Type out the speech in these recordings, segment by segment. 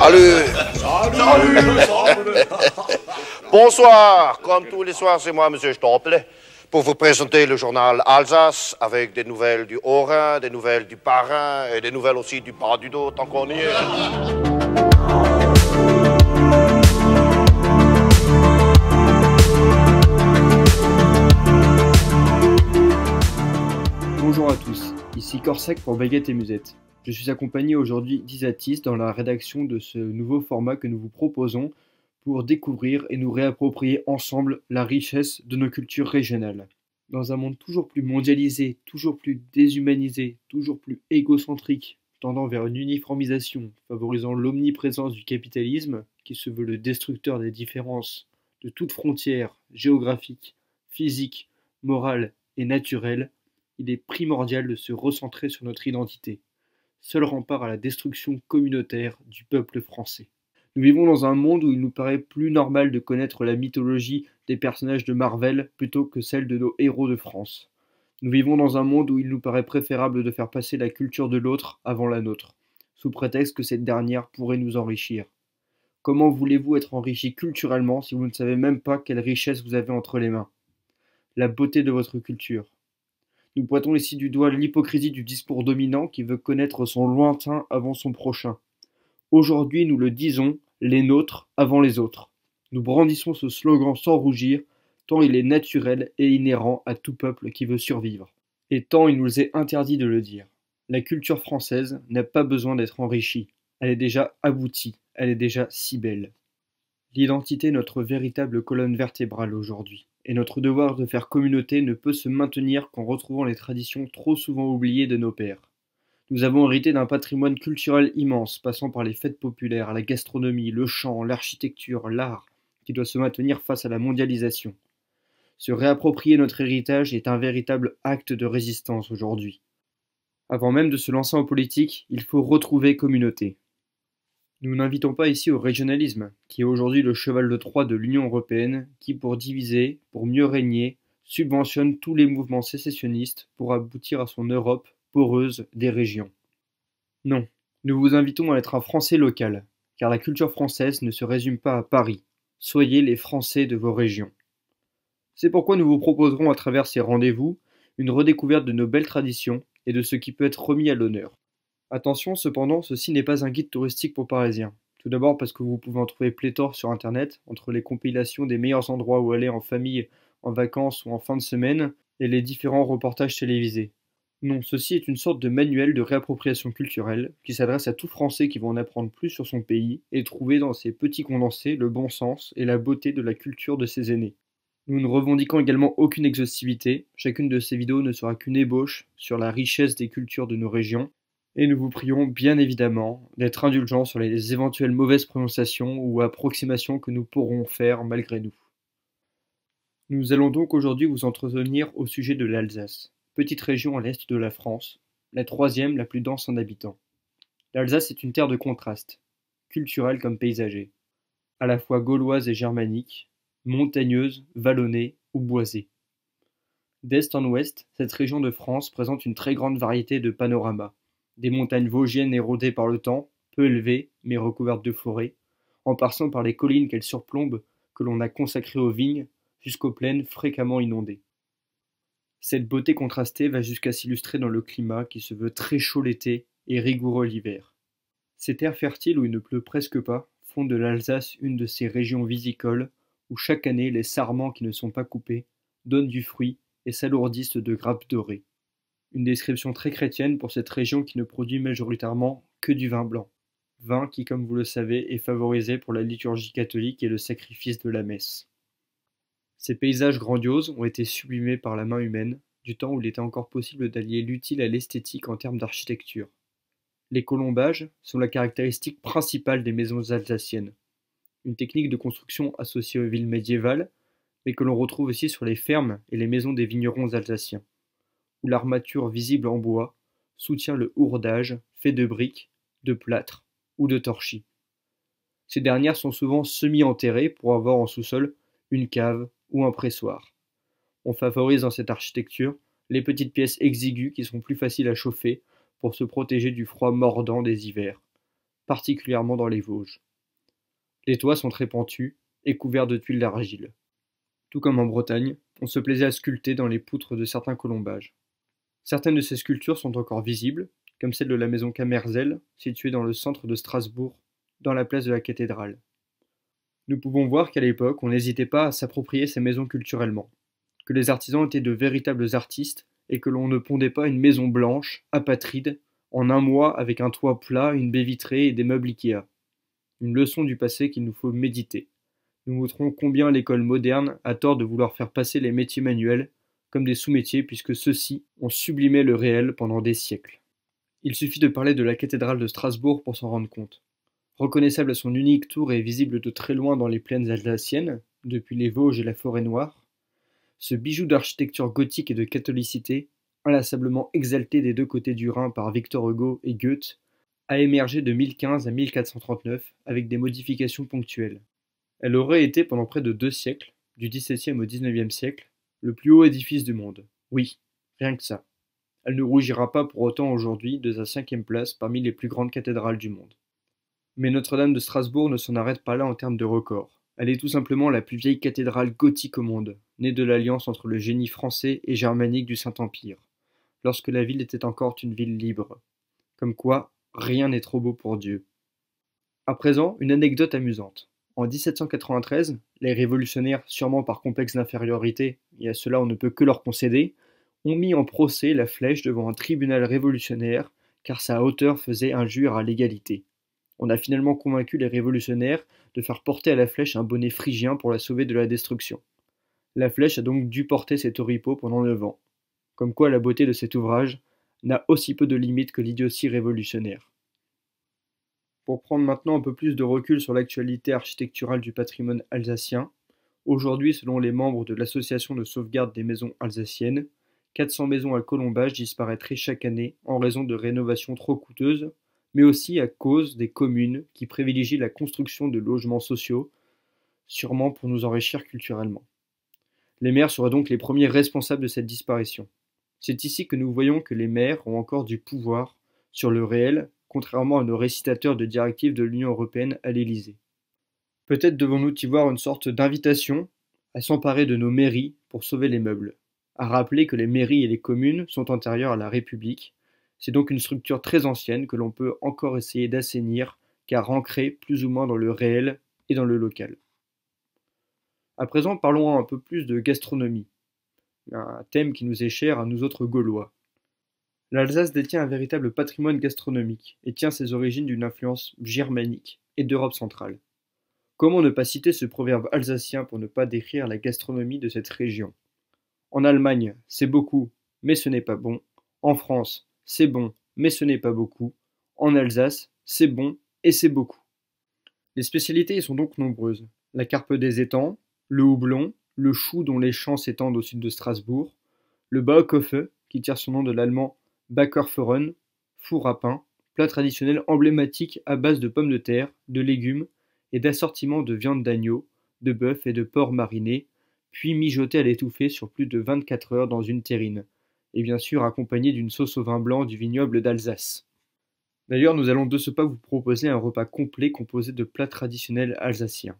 Salut. Bonsoir. Comme tous les soirs, c'est moi, Monsieur Stolple, pour vous présenter le journal Alsace avec des nouvelles du Haut-Rhin, des nouvelles du Bas-Rhin et des nouvelles aussi du Bas du Dos, tant qu'on y est. Bonjour à tous, ici Corsec pour Baguette et Musette. Je suis accompagné aujourd'hui d'Isatis dans la rédaction de ce nouveau format que nous vous proposons pour découvrir et nous réapproprier ensemble la richesse de nos cultures régionales. Dans un monde toujours plus mondialisé, toujours plus déshumanisé, toujours plus égocentrique, tendant vers une uniformisation, favorisant l'omniprésence du capitalisme, qui se veut le destructeur des différences de toutes frontières géographiques, physiques, morales et naturelles, il est primordial de se recentrer sur notre identité, seul rempart à la destruction communautaire du peuple français. Nous vivons dans un monde où il nous paraît plus normal de connaître la mythologie des personnages de Marvel plutôt que celle de nos héros de France. Nous vivons dans un monde où il nous paraît préférable de faire passer la culture de l'autre avant la nôtre, sous prétexte que cette dernière pourrait nous enrichir. Comment voulez-vous être enrichi culturellement si vous ne savez même pas quelle richesse vous avez entre les mains? La beauté de votre culture. Nous pointons ici du doigt l'hypocrisie du discours dominant qui veut connaître son lointain avant son prochain. Aujourd'hui, nous le disons, les nôtres avant les autres. Nous brandissons ce slogan sans rougir, tant il est naturel et inhérent à tout peuple qui veut survivre. Et tant il nous est interdit de le dire. La culture française n'a pas besoin d'être enrichie. Elle est déjà aboutie, elle est déjà si belle. L'identité est notre véritable colonne vertébrale aujourd'hui. Et notre devoir de faire communauté ne peut se maintenir qu'en retrouvant les traditions trop souvent oubliées de nos pères. Nous avons hérité d'un patrimoine culturel immense, passant par les fêtes populaires, la gastronomie, le chant, l'architecture, l'art, qui doit se maintenir face à la mondialisation. Se réapproprier notre héritage est un véritable acte de résistance aujourd'hui. Avant même de se lancer en politique, il faut retrouver communauté. Nous n'invitons pas ici au régionalisme, qui est aujourd'hui le cheval de Troie de l'Union européenne, qui, pour diviser, pour mieux régner, subventionne tous les mouvements sécessionnistes pour aboutir à son Europe poreuse des régions. Non, nous vous invitons à être un Français local, car la culture française ne se résume pas à Paris. Soyez les Français de vos régions. C'est pourquoi nous vous proposerons à travers ces rendez-vous une redécouverte de nos belles traditions et de ce qui peut être remis à l'honneur. Attention cependant, ceci n'est pas un guide touristique pour Parisiens. Tout d'abord parce que vous pouvez en trouver pléthore sur internet, entre les compilations des meilleurs endroits où aller en famille, en vacances ou en fin de semaine, et les différents reportages télévisés. Non, ceci est une sorte de manuel de réappropriation culturelle, qui s'adresse à tout Français qui veut en apprendre plus sur son pays, et trouver dans ces petits condensés le bon sens et la beauté de la culture de ses aînés. Nous ne revendiquons également aucune exhaustivité, chacune de ces vidéos ne sera qu'une ébauche sur la richesse des cultures de nos régions, et nous vous prions bien évidemment d'être indulgents sur les éventuelles mauvaises prononciations ou approximations que nous pourrons faire malgré nous. Nous allons donc aujourd'hui vous entretenir au sujet de l'Alsace, petite région à l'est de la France, la troisième la plus dense en habitants. L'Alsace est une terre de contraste, culturelle comme paysagée, à la fois gauloise et germanique, montagneuse, vallonnée ou boisée. D'est en ouest, cette région de France présente une très grande variété de panoramas. Des montagnes vosgiennes érodées par le temps, peu élevées, mais recouvertes de forêts, en passant par les collines qu'elles surplombent, que l'on a consacrées aux vignes, jusqu'aux plaines fréquemment inondées. Cette beauté contrastée va jusqu'à s'illustrer dans le climat qui se veut très chaud l'été et rigoureux l'hiver. Ces terres fertiles où il ne pleut presque pas font de l'Alsace une de ces régions visicoles où chaque année les sarments qui ne sont pas coupés donnent du fruit et s'alourdissent de grappes dorées. Une description très chrétienne pour cette région qui ne produit majoritairement que du vin blanc. Vin qui, comme vous le savez, est favorisé pour la liturgie catholique et le sacrifice de la messe. Ces paysages grandioses ont été sublimés par la main humaine, du temps où il était encore possible d'allier l'utile à l'esthétique en termes d'architecture. Les colombages sont la caractéristique principale des maisons alsaciennes. Une technique de construction associée aux villes médiévales, mais que l'on retrouve aussi sur les fermes et les maisons des vignerons alsaciens, où l'armature visible en bois soutient le hourdage fait de briques, de plâtre ou de torchis. Ces dernières sont souvent semi-enterrées pour avoir en sous-sol une cave ou un pressoir. On favorise dans cette architecture les petites pièces exiguës qui sont plus faciles à chauffer pour se protéger du froid mordant des hivers. particulièrement dans les Vosges. Les toits sont très pentus et couverts de tuiles d'argile. Tout comme en Bretagne, on se plaisait à sculpter dans les poutres de certains colombages. Certaines de ces sculptures sont encore visibles, comme celle de la maison Camerzel, située dans le centre de Strasbourg, dans la place de la cathédrale. Nous pouvons voir qu'à l'époque, on n'hésitait pas à s'approprier ces maisons culturellement, que les artisans étaient de véritables artistes et que l'on ne pondait pas une maison blanche, apatride, en un mois avec un toit plat, une baie vitrée et des meubles Ikea. Une leçon du passé qu'il nous faut méditer. Nous montrons combien l'école moderne a tort de vouloir faire passer les métiers manuels comme des sous-métiers puisque ceux-ci ont sublimé le réel pendant des siècles. Il suffit de parler de la cathédrale de Strasbourg pour s'en rendre compte. Reconnaissable à son unique tour et visible de très loin dans les plaines alsaciennes, depuis les Vosges et la forêt noire, ce bijou d'architecture gothique et de catholicité, inlassablement exalté des deux côtés du Rhin par Victor Hugo et Goethe, a émergé de 1015 à 1439 avec des modifications ponctuelles. Elle aurait été pendant près de 2 siècles, du XVIIe au XIXe siècle, le plus haut édifice du monde. Oui, rien que ça. Elle ne rougira pas pour autant aujourd'hui de sa 5e place parmi les plus grandes cathédrales du monde. Mais Notre-Dame de Strasbourg ne s'en arrête pas là en termes de record. Elle est tout simplement la plus vieille cathédrale gothique au monde, née de l'alliance entre le génie français et germanique du Saint-Empire, lorsque la ville était encore une ville libre. Comme quoi, rien n'est trop beau pour Dieu. À présent, une anecdote amusante. En 1793, les révolutionnaires, sûrement par complexe d'infériorité, et à cela on ne peut que leur concéder, ont mis en procès la flèche devant un tribunal révolutionnaire car sa hauteur faisait injure à l'égalité. On a finalement convaincu les révolutionnaires de faire porter à la flèche un bonnet phrygien pour la sauver de la destruction. La flèche a donc dû porter cet oripeau pendant 9 ans. Comme quoi la beauté de cet ouvrage n'a aussi peu de limites que l'idiotie révolutionnaire. Pour prendre maintenant un peu plus de recul sur l'actualité architecturale du patrimoine alsacien, aujourd'hui, selon les membres de l'Association de sauvegarde des maisons alsaciennes, 400 maisons à colombage disparaîtraient chaque année en raison de rénovations trop coûteuses, mais aussi à cause des communes qui privilégient la construction de logements sociaux, sûrement pour nous enrichir culturellement. Les maires seraient donc les premiers responsables de cette disparition. C'est ici que nous voyons que les maires ont encore du pouvoir sur le réel, contrairement à nos récitateurs de directives de l'Union européenne à l'Élysée. Peut-être devons-nous y voir une sorte d'invitation à s'emparer de nos mairies pour sauver les meubles, à rappeler que les mairies et les communes sont antérieures à la République. C'est donc une structure très ancienne que l'on peut encore essayer d'assainir, car ancrée plus ou moins dans le réel et dans le local. À présent, parlons un peu plus de gastronomie, un thème qui nous est cher à nous autres Gaulois. L'Alsace détient un véritable patrimoine gastronomique et tient ses origines d'une influence germanique et d'Europe centrale. Comment ne pas citer ce proverbe alsacien pour ne pas décrire la gastronomie de cette région? En Allemagne, c'est beaucoup, mais ce n'est pas bon. En France, c'est bon, mais ce n'est pas beaucoup. En Alsace, c'est bon et c'est beaucoup. Les spécialités y sont donc nombreuses. La carpe des étangs, le houblon, le chou dont les champs s'étendent au sud de Strasbourg, le Baukofe, qui tire son nom de l'allemand Backerfeuren, four à pain, plat traditionnel emblématique à base de pommes de terre, de légumes et d'assortiments de viande d'agneau, de bœuf et de porc marinés, puis mijoté à l'étouffée sur plus de 24 heures dans une terrine, et bien sûr accompagné d'une sauce au vin blanc du vignoble d'Alsace. D'ailleurs, nous allons de ce pas vous proposer un repas complet composé de plats traditionnels alsaciens.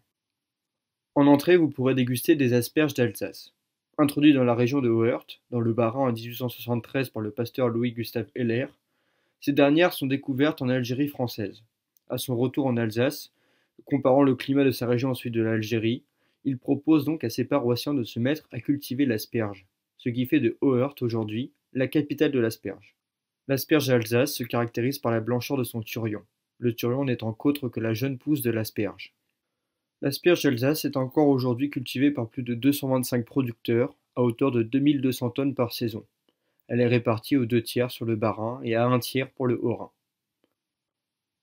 En entrée, vous pourrez déguster des asperges d'Alsace. Introduites dans la région de Hoert, dans le Bas-Rhin en 1873 par le pasteur Louis-Gustave Heller, ces dernières sont découvertes en Algérie française. À son retour en Alsace, comparant le climat de sa région au sud de l'Algérie, il propose donc à ses paroissiens de se mettre à cultiver l'asperge, ce qui fait de Hoert aujourd'hui la capitale de l'asperge. L'asperge d'Alsace se caractérise par la blancheur de son turion, le turion n'étant qu'autre que la jeune pousse de l'asperge. L'asperge d'Alsace est encore aujourd'hui cultivée par plus de 225 producteurs, à hauteur de 2200 tonnes par saison. Elle est répartie aux 2 tiers sur le Bas-Rhin et à 1 tiers pour le Haut-Rhin.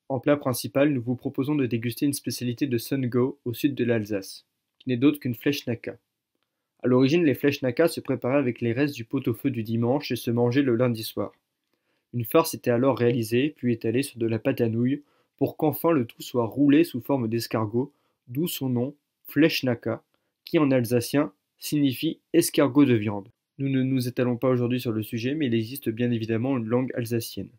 En plat principal, nous vous proposons de déguster une spécialité de Sundgau au sud de l'Alsace, qui n'est d'autre qu'une Fleischnacka. À l'origine, les Fleischnacka se préparaient avec les restes du pot-au-feu du dimanche et se mangeaient le lundi soir. Une farce était alors réalisée, puis étalée sur de la pâte à nouilles, pour qu'enfin le tout soit roulé sous forme d'escargot, d'où son nom, Fleischnacka, qui en alsacien signifie escargot de viande. Nous ne nous étalons pas aujourd'hui sur le sujet, mais il existe bien évidemment une langue alsacienne.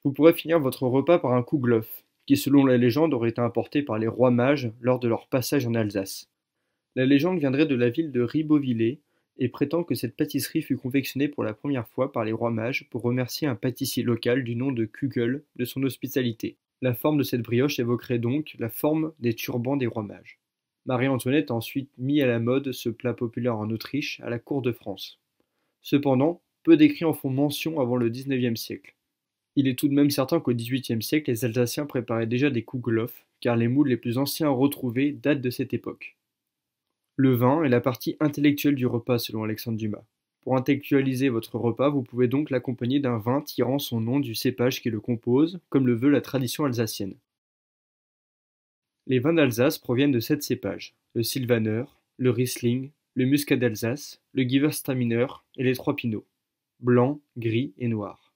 Vous pourrez finir votre repas par un Kuhgloff, qui selon la légende aurait été importé par les rois mages lors de leur passage en Alsace. La légende viendrait de la ville de Ribeauvillé et prétend que cette pâtisserie fut confectionnée pour la première fois par les rois mages pour remercier un pâtissier local du nom de Kugel de son hospitalité. La forme de cette brioche évoquerait donc la forme des turbans des rois mages. Marie-Antoinette a ensuite mis à la mode ce plat populaire en Autriche à la cour de France. Cependant, peu d'écrits en font mention avant le XIXe siècle. Il est tout de même certain qu'au XVIIIe siècle, les Alsaciens préparaient déjà des Kugelhof, car les moules les plus anciens retrouvés datent de cette époque. Le vin est la partie intellectuelle du repas selon Alexandre Dumas. Pour intellectualiser votre repas, vous pouvez donc l'accompagner d'un vin tirant son nom du cépage qui le compose, comme le veut la tradition alsacienne. Les vins d'Alsace proviennent de 7 cépages, le Sylvaner, le Riesling, le Muscat d'Alsace, le Gewürztraminer et les 3 Pinots, blanc, gris et noir.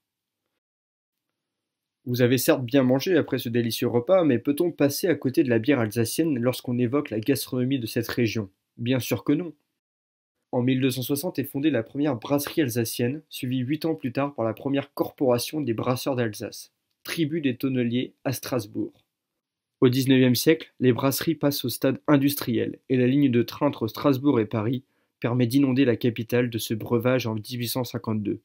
Vous avez certes bien mangé après ce délicieux repas, mais peut-on passer à côté de la bière alsacienne lorsqu'on évoque la gastronomie de cette région? Bien sûr que non. En 1260 est fondée la première brasserie alsacienne, suivie 8 ans plus tard par la première corporation des brasseurs d'Alsace, tribu des tonneliers à Strasbourg. Au XIXe siècle, les brasseries passent au stade industriel et la ligne de train entre Strasbourg et Paris permet d'inonder la capitale de ce breuvage en 1852.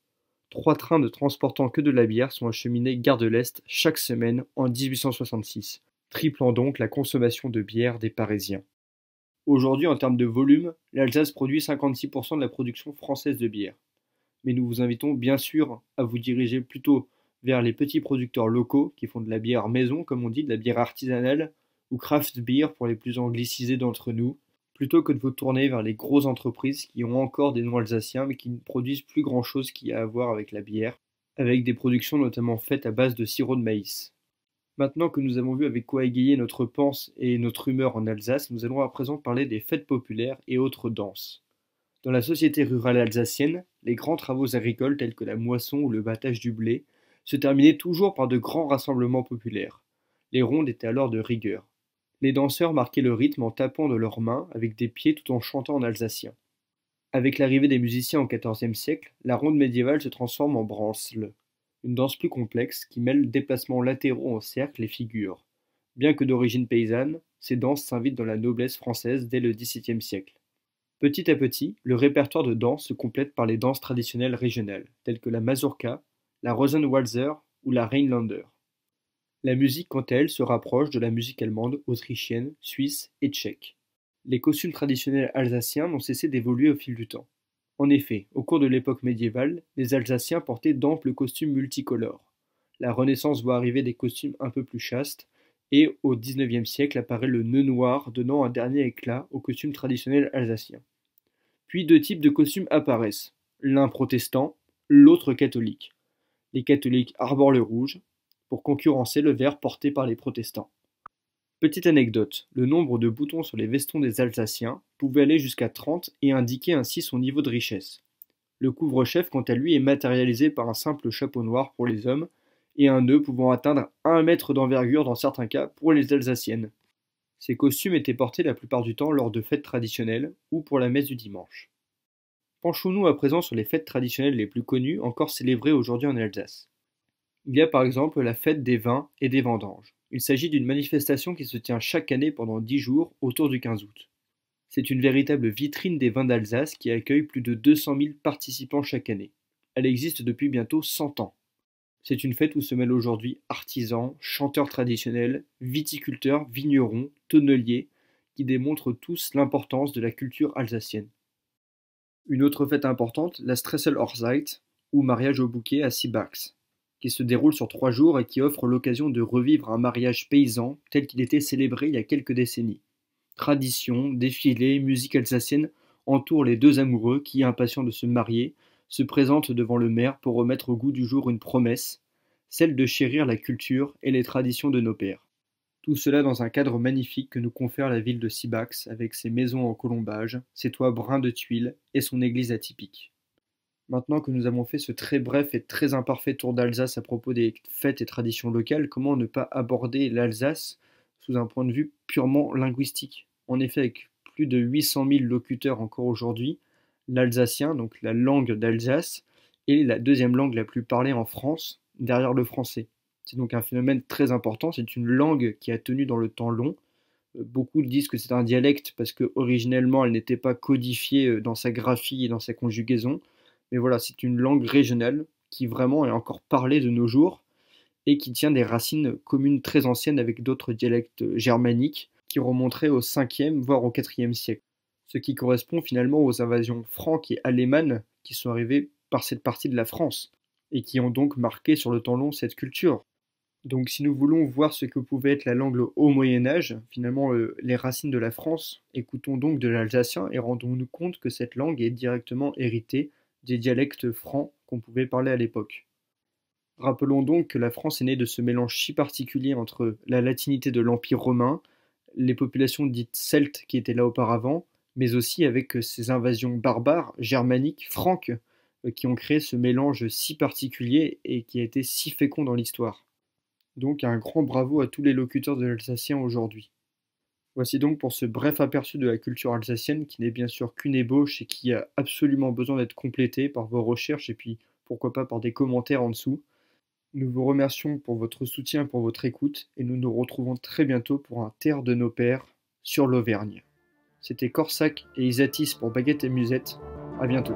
3 trains ne transportant que de la bière sont acheminés gare de l'Est chaque semaine en 1866, triplant donc la consommation de bière des Parisiens. Aujourd'hui, en termes de volume, l'Alsace produit 56% de la production française de bière. Mais nous vous invitons bien sûr à vous diriger plutôt vers les petits producteurs locaux qui font de la bière maison, comme on dit, de la bière artisanale, ou craft beer pour les plus anglicisés d'entre nous, plutôt que de vous tourner vers les grosses entreprises qui ont encore des noms alsaciens mais qui ne produisent plus grand chose qui a à voir avec la bière, avec des productions notamment faites à base de sirop de maïs. Maintenant que nous avons vu avec quoi égayer notre panse et notre humeur en Alsace, nous allons à présent parler des fêtes populaires et autres danses. Dans la société rurale alsacienne, les grands travaux agricoles tels que la moisson ou le battage du blé se terminaient toujours par de grands rassemblements populaires. Les rondes étaient alors de rigueur. Les danseurs marquaient le rythme en tapant de leurs mains avec des pieds tout en chantant en alsacien. Avec l'arrivée des musiciens au XIVe siècle, la ronde médiévale se transforme en branle, une danse plus complexe qui mêle déplacements latéraux en cercle et figures. Bien que d'origine paysanne, ces danses s'invitent dans la noblesse française dès le XVIIe siècle. Petit à petit, le répertoire de danse se complète par les danses traditionnelles régionales, telles que la mazurka, la Rosenwalzer ou la Rheinländer. La musique, quant à elle, se rapproche de la musique allemande, autrichienne, suisse et tchèque. Les costumes traditionnels alsaciens n'ont cessé d'évoluer au fil du temps. En effet, au cours de l'époque médiévale, les Alsaciens portaient d'amples costumes multicolores. La Renaissance voit arriver des costumes un peu plus chastes, et au XIXe siècle apparaît le nœud noir, donnant un dernier éclat aux costumes traditionnels alsaciens. Puis 2 types de costumes apparaissent, l'un protestant, l'autre catholique. Les catholiques arborent le rouge, pour concurrencer le vert porté par les protestants. Petite anecdote, le nombre de boutons sur les vestons des Alsaciens pouvait aller jusqu'à 30 et indiquer ainsi son niveau de richesse. Le couvre-chef, quant à lui, est matérialisé par un simple chapeau noir pour les hommes et un nœud pouvant atteindre 1 mètre d'envergure dans certains cas pour les Alsaciennes. Ces costumes étaient portés la plupart du temps lors de fêtes traditionnelles ou pour la messe du dimanche. Penchons-nous à présent sur les fêtes traditionnelles les plus connues encore célébrées aujourd'hui en Alsace. Il y a par exemple la fête des vins et des vendanges. Il s'agit d'une manifestation qui se tient chaque année pendant 10 jours autour du 15 août. C'est une véritable vitrine des vins d'Alsace qui accueille plus de 200 000 participants chaque année. Elle existe depuis bientôt 100 ans. C'est une fête où se mêlent aujourd'hui artisans, chanteurs traditionnels, viticulteurs, vignerons, tonneliers, qui démontrent tous l'importance de la culture alsacienne. Une autre fête importante, la Stresselhochzeit, ou mariage au bouquet à Siebax, qui se déroule sur 3 jours et qui offre l'occasion de revivre un mariage paysan tel qu'il était célébré il y a quelques décennies. Traditions, défilés, musique alsacienne entourent les 2 amoureux qui, impatients de se marier, se présentent devant le maire pour remettre au goût du jour une promesse, celle de chérir la culture et les traditions de nos pères. Tout cela dans un cadre magnifique que nous confère la ville de Siebax avec ses maisons en colombage, ses toits bruns de tuiles et son église atypique. Maintenant que nous avons fait ce très bref et très imparfait tour d'Alsace à propos des fêtes et traditions locales, comment ne pas aborder l'Alsace sous un point de vue purement linguistique? En effet, avec plus de 800 000 locuteurs encore aujourd'hui, l'alsacien, donc la langue d'Alsace, est la 2e langue la plus parlée en France, derrière le français. C'est donc un phénomène très important, c'est une langue qui a tenu dans le temps long. Beaucoup disent que c'est un dialecte parce que originellement elle n'était pas codifiée dans sa graphie et dans sa conjugaison. Mais voilà, c'est une langue régionale qui vraiment est encore parlée de nos jours et qui tient des racines communes très anciennes avec d'autres dialectes germaniques qui remonteraient au 5e voire au 4e siècle. Ce qui correspond finalement aux invasions franques et alémanes qui sont arrivées par cette partie de la France et qui ont donc marqué sur le temps long cette culture. Donc si nous voulons voir ce que pouvait être la langue au Moyen Âge, finalement les racines de la France, écoutons donc de l'alsacien et rendons-nous compte que cette langue est directement héritée des dialectes francs qu'on pouvait parler à l'époque. Rappelons donc que la France est née de ce mélange si particulier entre la latinité de l'Empire romain, les populations dites celtes qui étaient là auparavant, mais aussi avec ces invasions barbares, germaniques, franques, qui ont créé ce mélange si particulier et qui a été si fécond dans l'histoire. Donc un grand bravo à tous les locuteurs de l'alsacien aujourd'hui. Voici donc pour ce bref aperçu de la culture alsacienne qui n'est bien sûr qu'une ébauche et qui a absolument besoin d'être complétée par vos recherches et puis pourquoi pas par des commentaires en dessous. Nous vous remercions pour votre soutien, pour votre écoute et nous nous retrouvons très bientôt pour un Terre de nos pères sur l'Auvergne. C'était Corsac et Isatis pour Baguette et Musette. À bientôt.